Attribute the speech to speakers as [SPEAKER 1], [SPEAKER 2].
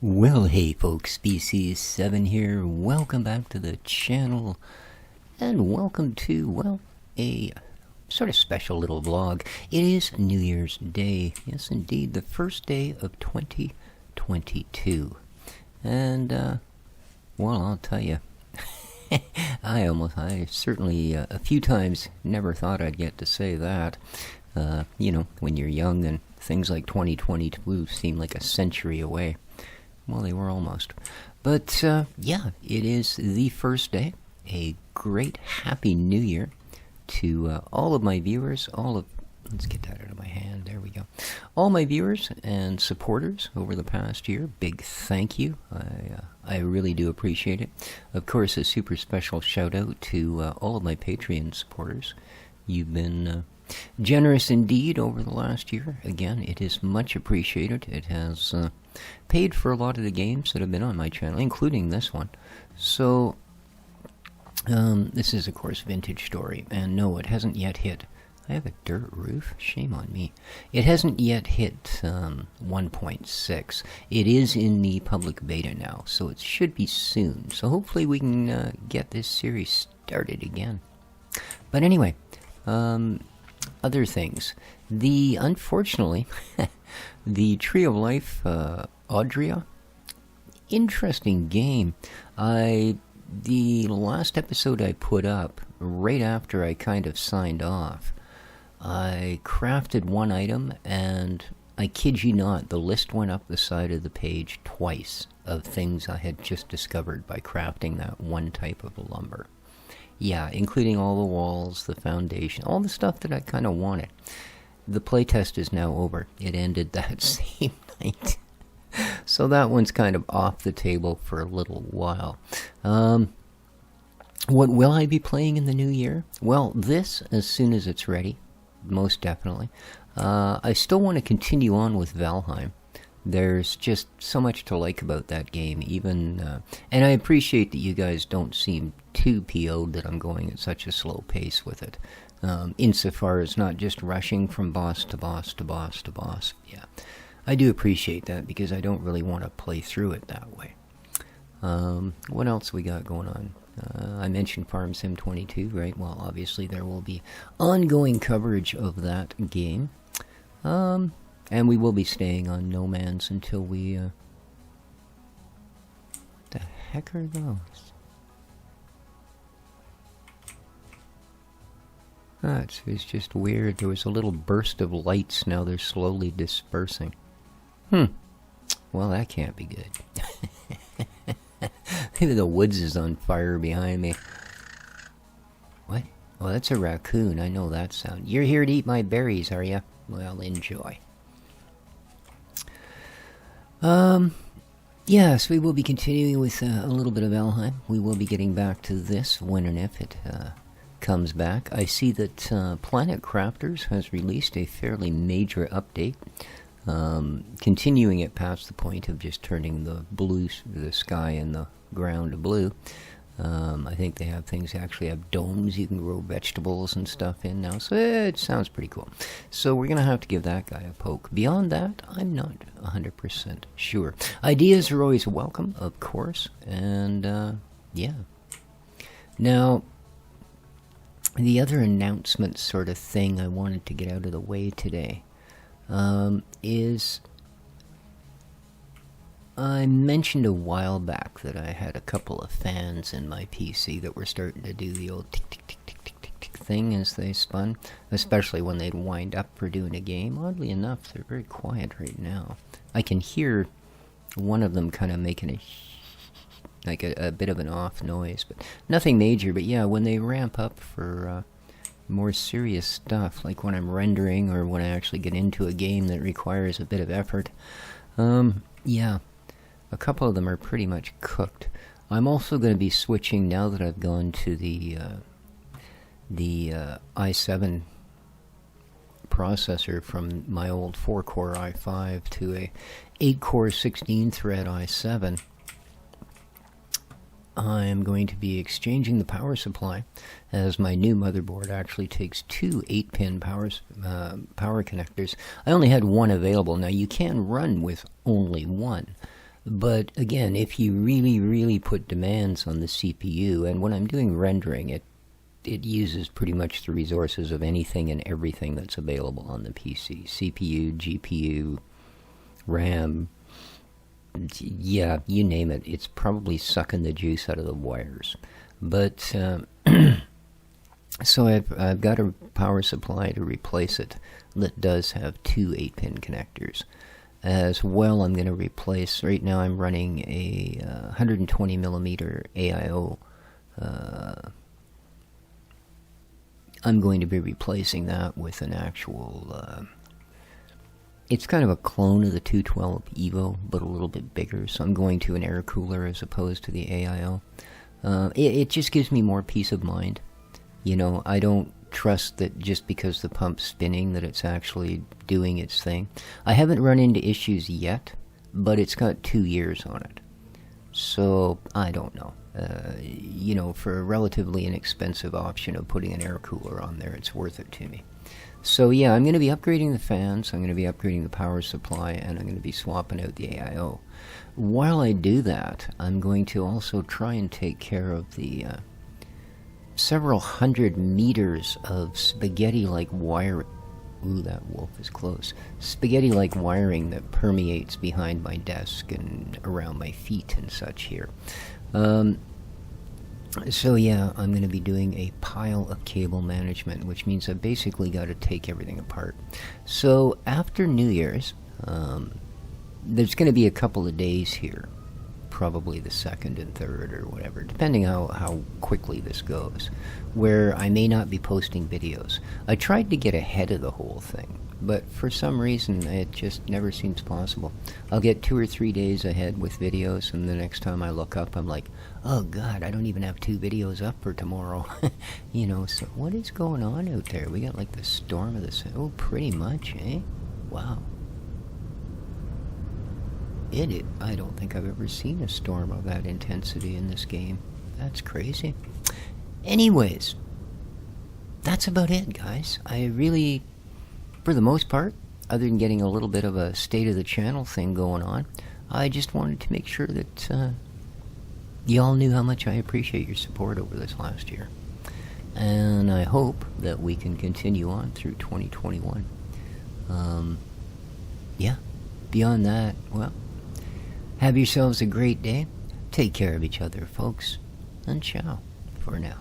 [SPEAKER 1] Well, hey folks, Species 7 here. Welcome back to the channel, and welcome to, well, a sort of special little vlog. It is New Year's Day. Yes, indeed, the first day of 2022. And, well, I'll tell you, I certainly, a few times never thought I'd get to say that. You know, when you're young and things like 2022 seem like a century away. Well, they were almost. But, yeah, it is the first day. A great Happy New Year to all of my viewers, let's get that out of my hand, there we go. All my viewers and supporters over the past year, big thank you. I really do appreciate it. Of course, a super special shout out to all of my Patreon supporters. You've been generous indeed over the last year. Again, it is much appreciated. It has paid for a lot of the games that have been on my channel, including this one. So, this is, of course, Vintage Story. And no, it hasn't yet hit. I have a dirt roof? Shame on me. It hasn't yet hit 1.6. It is in the public beta now, so it should be soon. So hopefully we can get this series started again. But anyway, other things. Unfortunately, the Tree of Life, Audria, interesting game. The last episode I put up, right after I kind of signed off, I crafted one item, and I kid you not, the list went up the side of the page twice of things I had just discovered by crafting that one type of lumber. Yeah, including all the walls, the foundation, all the stuff that I kind of wanted. The playtest is now over. It ended that same night. So that one's kind of off the table for a little while. What will I be playing in the new year? Well, this, as soon as it's ready, most definitely. I still want to continue on with Valheim. There's just so much to like about that game, even, and I appreciate that you guys don't seem too PO'd that I'm going at such a slow pace with it, insofar as not just rushing from boss to boss to boss to boss. Yeah, I do appreciate that, because I don't really want to play through it that way. What else we got going on? I mentioned Farm Sim 22, right? Well, obviously there will be ongoing coverage of that game. And we will be staying on No Man's until we, what the heck are those? It's just weird. There was a little burst of lights, now they're slowly dispersing. Well, that can't be good. Maybe the woods is on fire behind me. What? Oh, that's a raccoon. I know that sound. You're here to eat my berries, are you? Well, enjoy. Yes, we will be continuing with a little bit of Valheim. We will be getting back to this when and if it comes back. I see that Planet Crafters has released a fairly major update, continuing it past the point of just turning the sky and the ground blue. I think they have things that actually have domes you can grow vegetables and stuff in now, so it sounds pretty cool. So we're going to have to give that guy a poke. Beyond that, I'm not 100% sure. Ideas are always welcome, of course, and yeah. Now, the other announcement sort of thing I wanted to get out of the way today is... I mentioned a while back that I had a couple of fans in my PC that were starting to do the old tick, tick, tick, tick, tick, tick, tick thing as they spun, especially when they'd wind up for doing a game. Oddly enough, they're very quiet right now. I can hear one of them kind of making a bit of an off noise, but nothing major. But yeah, when they ramp up for more serious stuff, like when I'm rendering or when I actually get into a game that requires a bit of effort, yeah. A couple of them are pretty much cooked. I'm also going to be switching, now that I've gone to the i7 processor from my old 4-core i5 to a 8-core 16-thread i7. I'm going to be exchanging the power supply, as my new motherboard actually takes two 8-pin power connectors. I only had one available. Now, you can run with only one, But again, if you really, really put demands on the CPU, and when I'm doing rendering, it uses pretty much the resources of anything and everything that's available on the PC. CPU, GPU, RAM, yeah, you name it. It's probably sucking the juice out of the wires. But, so I've got a power supply to replace it that does have two 8-pin connectors. As well, I'm going to replace, right now I'm running a 120 millimeter AIO. I'm going to be replacing that with an actual, it's kind of a clone of the 212 Evo, but a little bit bigger, so I'm going to an air cooler as opposed to the AIO. It just gives me more peace of mind. You know, I don't trust that just because the pump's spinning that it's actually doing its thing. I haven't run into issues yet, but it's got 2 years on it. So, I don't know. You know, for a relatively inexpensive option of putting an air cooler on there, it's worth it to me. So yeah, I'm going to be upgrading the fans, I'm going to be upgrading the power supply, and I'm going to be swapping out the AIO. While I do that, I'm going to also try and take care of the several hundred meters of spaghetti-like wiring. Ooh, that wolf is close. Spaghetti-like wiring that permeates behind my desk and around my feet and such here. So yeah, I'm going to be doing a pile of cable management, which means I've basically got to take everything apart. So after New Year's, there's going to be a couple of days here, probably the 2nd and 3rd or whatever, depending how quickly this goes, where I may not be posting videos. I tried to get ahead of the whole thing, but for some reason it just never seems possible. I'll get 2 or 3 days ahead with videos, and the next time I look up I'm like, oh god, I don't even have 2 videos up for tomorrow. You know, so what is going on out there? We got like the storm of the sun. Oh, pretty much, eh? Wow. I don't think I've ever seen a storm of that intensity in this game. That's crazy. Anyways, that's about it, guys. I really, for the most part, other than getting a little bit of a state of the channel thing going on, I just wanted to make sure that y'all knew how much I appreciate your support over this last year. And I hope that we can continue on through 2021. Yeah, beyond that, well, have yourselves a great day. Take care of each other, folks. And ciao for now.